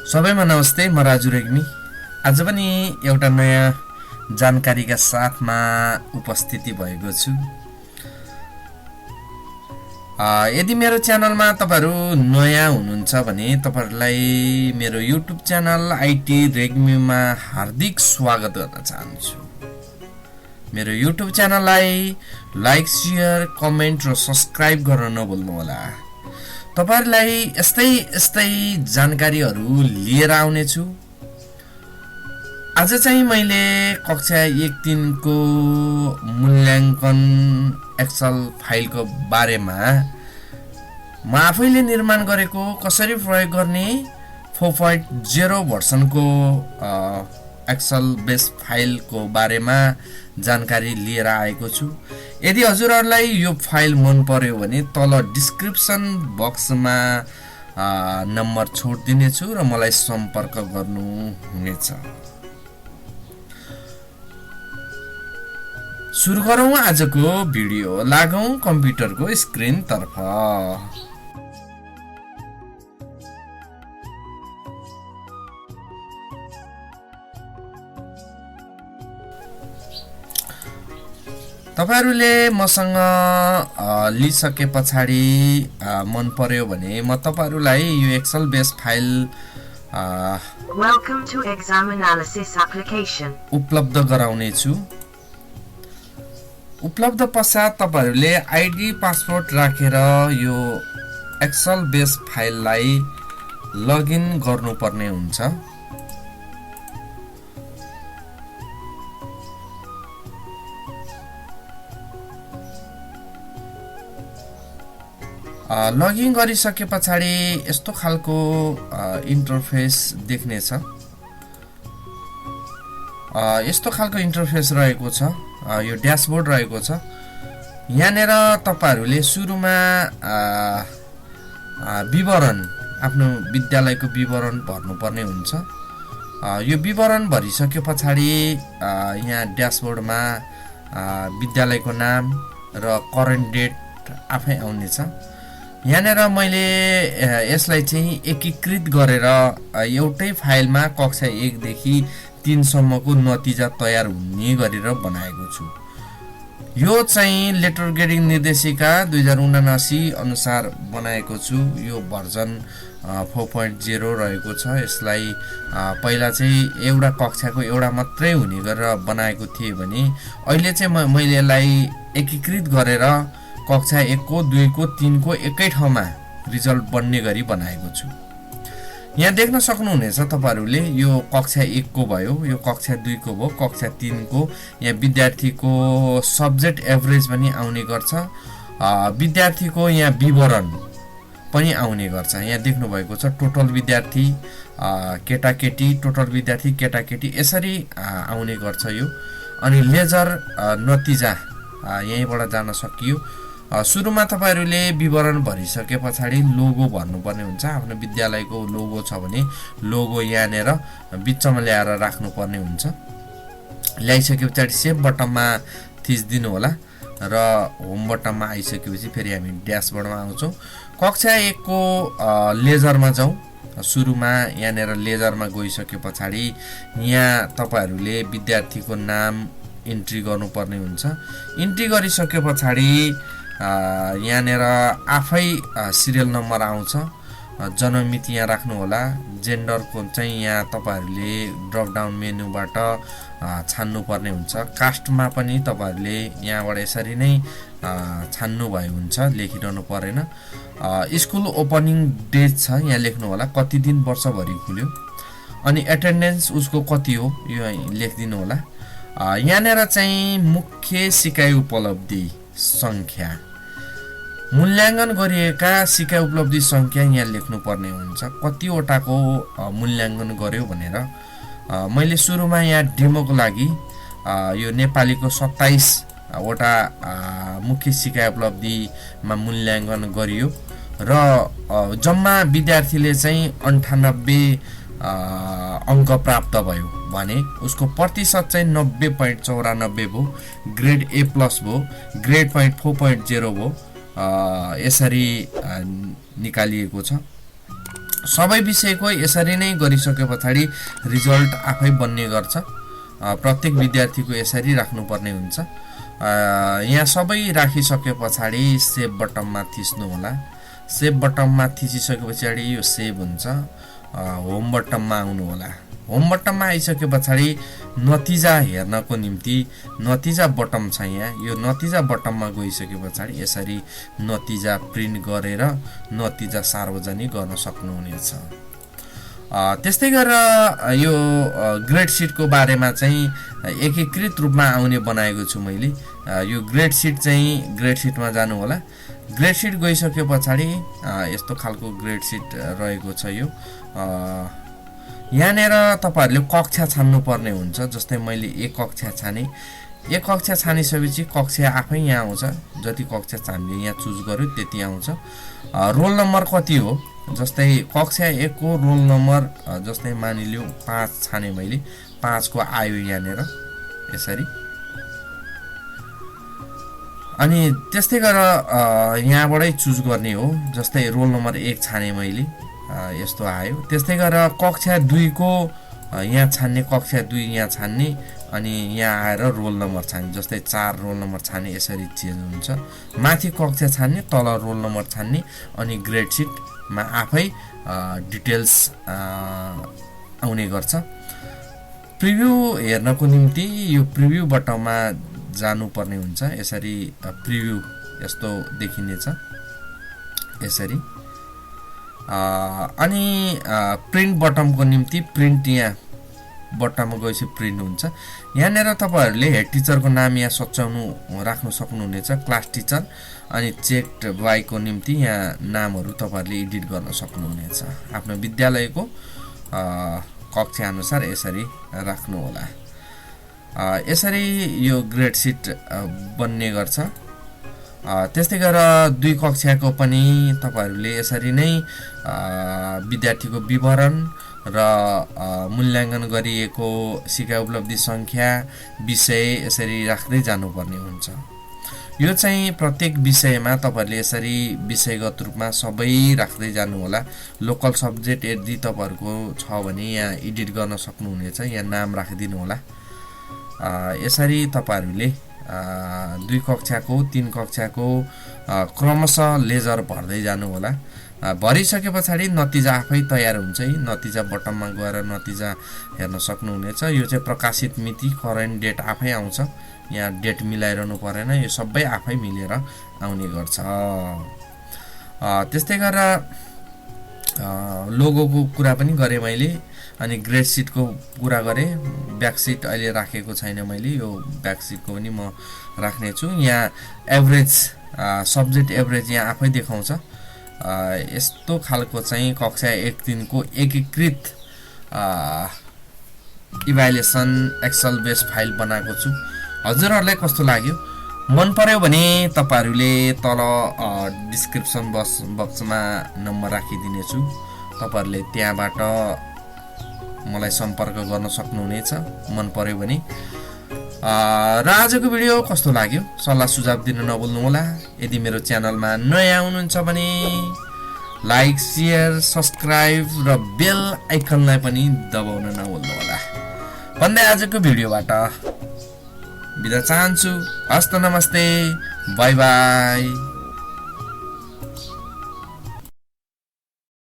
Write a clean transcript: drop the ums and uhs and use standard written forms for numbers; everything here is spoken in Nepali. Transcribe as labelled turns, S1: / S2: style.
S1: सबैमा नमस्ते, म राजु रेग्मी। आज पनि एउटा नयाँ जानकारीका साथमा उपस्थिति भएको छु। यदि मेरो च्यानलमा तपाईहरु नयाँ हुनुहुन्छ भने तपाईहरुलाई मेरो युट्युब च्यानल आईटी रेग्मीमा हार्दिक स्वागत गर्न चाहन्छु। मेरो युट्युब च्यानललाई लाइक, शेयर, कमेन्ट र सब्स्क्राइब गर्न नभुल्नुहोला। तपाईहरुलाई यस्तै जानकारीहरु लिएर आउने छु। आज चाहिँ मैले कक्षा 1-3 को मूल्याङ्कन एक्सेल फाइलको बारेमा म आफैले निर्माण गरेको कसरी प्रयोग गर्ने 4.0 भर्सनको एक्सेल बेस फाइलको बारेमा जानकारी लिएर आएको छु। यदि हजुरहरुलाई यो फाइल मन पर्यो भने तल डिस्क्रिप्सन बक्समा नम्बर छोड्दिने छु र मलाई सम्पर्क गर्नु हुनेछ। सुरु गरौँ आजको भिडियो। लागौं कम्प्युटरको स्क्रिन तर्फ। तपाईहरुले मसँग लिसके पछाडी मन पर्यो भने म तपाईहरुलाई यो Excel base file
S2: Welcome to exam analysis application
S1: उपलब्ध गराउने छु। उपलब्ध पश्चात तपाईहरुले आईडी पासवर्ड राखेर यो एक्सेल बेस फाइललाई लगइन गर्नुपर्ने हुन्छ। लगइन गरिसके पछाडी यस्तो खालको इन्टरफेस देख्नेछ। यस्तो खालको इन्टरफेस रहेको छ। यो ड्याशबोर्ड रहेको छ। यहाँनेर तपाईहरुले सुरुमा विवरण, आफ्नो विद्यालयको विवरण भर्नुपर्ने हुन्छ। यो विवरण भरिसके पछाडी यहाँ ड्याशबोर्डमा विद्यालयको नाम र करेन्ट डेट आफै आउनेछ। यहाँनेर मैले यसलाई चाहिँ एकीकृत गरेर एउटै फाइलमा कक्षा 1 देखि 3 सम्मको नतिजा तयार हुने गरेर बनाएको छु। यो चाहिँ लेटर ग्रेडिङ निर्देशिका 2079 अनुसार बनाएको छु। यो भर्जन 4.0 रहेको छ। यसलाई पहिला चाहिँ एउटा कक्षाको एउटा मात्रै हुने गरेर बनाएको थिए भने अहिले चाहिँ मैले यसलाई एकीकृत गरेर कक्षा 1 को 2 को 3 को एकै ठाउँमा रिजल्ट बन्ने गरी बनाएको छु। यहाँ देख्न सक्नुहुनेछ तपाईहरुले यो कक्षा 1 को भयो, यो कक्षा 2 को भयो, कक्षा 3 को। यहाँ विद्यार्थीको सब्जेक्ट एभरेज पनि आउने गर्छ। विद्यार्थीको यहाँ विवरण पनि आउने गर्छ। यहाँ देख्नु भएको छ टोटल विद्यार्थी केटाकेटी, टोटल विद्यार्थी केटाकेटी यसरी आउने गर्छ यो। अनि लेजर नतिजा यहीँबाट जान सकियो। सुरुमा तपाईहरुले विवरण भरिसके पछाडी लोगो भर्नुपर्ने हुन्छ। आफ्नो विद्यालयको लोगो छ भने लोगो यहाँनेर बिचमा ल्याएर राख्नुपर्ने हुन्छ। ल्याइसके पछाडी सेभ बटनमा थिच्दिनु होला र होम बटनमा आइसकेपछि फेरि हामी ड्याशबोर्डमा आउँछौँ। कक्षा 1 को लेजरमा जाउँ। सुरुमा यहाँनेर लेजरमा गइसके पछाडी यहाँ तपाईहरुले विद्यार्थीको नाम इन्ट्री गर्नुपर्ने हुन्छ। इन्ट्री गरिसके पछाडी यहाँनेर आफै सिरियल नम्बर आउँछ। जन्ममिति यहाँ राख्नु होला। जेन्डरको चाहिँ यहाँ तपाईहरुले ड्रप डाउन मेनुबाट छान्नु पर्ने हुन्छ। कास्टमा पनि तपाईहरुले यहाँबाट यसरी नै छान्नु भए हुन्छ, लेखिरहनु परेन। स्कुल ओपनिङ डेट छ यहाँ लेख्नु होला, कति दिन वर्षभरि खुल्यो। अनि एटेन्डेन्स उसको कति हो यो लेखिदिनु होला। यहाँनेर चाहिँ मुख्य सिकाइ उपलब्धि संख्या, मूल्याङ्कन गरिएका सिकाइ उपलब्धि संख्या यहाँ लेख्नुपर्ने हुन्छ। कतिवटाको मूल्याङ्कन गर्यो भनेर। मैले सुरुमा यहाँ डेमोको लागि यो नेपालीको 27 वटा मुख्य सिकाइ उपलब्धिमा मूल्याङ्कन गरियो र जम्मा विद्यार्थीले चाहिँ 98 अङ्क प्राप्त भयो भने उसको प्रतिशत चाहिँ 90.94 भयो। ग्रेड A+ भयो, ग्रेड 4.0 भयो। यसरी निकालिएको छ। सबै विषयको यसरी नै गरिसके पछाडि रिजल्ट आफै बन्ने गर्छ। प्रत्येक विद्यार्थीको यसरी राख्नुपर्ने हुन्छ। यहाँ सबै राखिसके पछाडि सेभ बटनमा थिच्नु होला। सेभ बटनमा थिचिसके पछाडि यो सेभ हुन्छ। होम बटनमा आउनु होला। होम बटनमा आइसके पछाडि नतिजा हेर्नको निम्ति नतिजा बटम छ यहाँ। यो नतिजा बटममा गइसके पछाडि यसरी नतिजा प्रिन्ट गरेर नतिजा सार्वजनिक गर्न सक्नुहुनेछ। त्यस्तै गरेर यो ग्रेड सिटको बारेमा चाहिँ एकीकृत रूपमा आउने बनाएको छु मैले। यो ग्रेड सिट चाहिँ ग्रेड सिटमा जानु होला। ग्रेड सिट गइसके पछाडि यस्तो खालको ग्रेड सिट रहेको छ। यो यहाँनिर तपाईहरुले कक्षा छान्नु पर्ने हुन्छ। जस्तै मैले एक कक्षा छाने। एक कक्षा छानिसकेपछि कक्षा आफै यहाँ आउँछ। जति कक्षा हामीले यहाँ चुज गर्यो त्यति आउँछ। रोल नम्बर कति हो, जस्तै कक्षा 1 को रोल नम्बर जस्तै मानिलियो 5 छाने मैले। 5 को आयो यहाँनिर यसरी। अनि त्यस्तै गरेर यहाँबाटै चुज गर्ने हो। जस्तै रोल नम्बर 1 छाने मैले, यस्तो आयो। त्यस्तै गरेर कक्षा 2 को यहाँ छान्ने, कक्षा 2 यहाँ छान्ने, अनि यहाँ आएर रोल नम्बर छान्ने। जस्तै 4 रोल नम्बर छान्ने, यसरी चेन्ज हुन्छ। माथि कक्षा छान्ने, तल रोल नम्बर छान्ने, अनि ग्रेड सिटमा आफै डिटेल्स आउने गर्छ। प्रिभ्यू हेर्नको निम्ति यो प्रिभ्यू बटनमा जानुपर्ने हुन्छ। यसरी प्रिभ्यू यस्तो देखिनेछ यसरी। अनि प्रिन्ट बटमको निम्ति प्रिन्ट यहाँ बटममा गएपछि प्रिन्ट हुन्छ। यहाँनिर तपाईहरुले हेड टिचरको नाम यहाँ सच्याउनु राख्न सक्नुहुनेछ, क्लास टिचर। अनि चेक्ड बाइको निम्ति यहाँ नामहरू तपाईहरुले एडिट गर्न सक्नुहुनेछ। आफ्नो विद्यालयको कक्षा अनुसार यसरी राख्नु होला। यसरी यो ग्रेड सिट बन्ने गर्छ। त्यस्तै गरेर 2 कक्षाको पनि तपाईहरुले यसरी नै विद्यार्थीको विवरण र मूल्याङ्कन गरिएको सिकाइ उपलब्धि संख्या, विषय यसरी राख्दै जानुपर्ने हुन्छ। यो चाहिँ प्रत्येक विषयमा तपाईहरुले यसरी विषयगत रूपमा सबै राख्दै जानु होला। लोकल सब्जेक्ट यदि तपाईहरुको छ भने यहाँ एडिट गर्न सक्नुहुनेछ। यहाँ नाम राखिदिनु होला। यसरी तपाईहरुले 2 कक्षाको 3 कक्षाको क्रमशः लेजर भर्दै जानु होला। भरिसके पछाडि नतिजा आफै तयार हुन्छ। नतिजा बटममा गएर नतिजा हेर्न सक्नुहुनेछ। यो चाहिँ प्रकाशित मिति, करेन्ट डेट आफै आउँछ। यहाँ डेट मिलाइरहनु परेन, यो सबै आफै मिलेर आउने गर्छ। त्यस्तै गरेर लोगोको कुरा पनि गरेँ मैले। अनि ग्रेड सिटको कुरा गरेँ। ब्याक सिट अहिले राखेको छैन मैले, यो ब्याक सिटको पनि म राख्ने छु। यहाँ एभरेज सब्जेक्ट एभरेज यहाँ आफै देखाउँछ। यस्तो खालको चाहिँ कक्षा 1-3 को एकीकृत इभ्यालुएसन एक्सेल बेस फाइल बनाएको छु। हजुरहरुलाई कस्तो लाग्यो? मन पर्यो भने तपाईहरुले तल डिस्क्रिप्सन बक्समा नम्बर राखिदिने छु। तपाईहरुले त्यहाँबाट मलाई सम्पर्क गर्न सक्नुहुनेछ मन पर्यो भने। र आजको भिडियो कस्तो लाग्यो सल्लाह सुझाव दिन नभुल्नु होला। यदि मेरो च्यानलमा नयाँ हुनुहुन्छ भने लाइक, शेयर, सब्स्क्राइब र बेल आइकनलाई पनि दबाउन नभुल्नु होला भन्दै आजको भिडियोबाट बिदा चाहन्छु। हस्त नमस्ते, बाई बाई।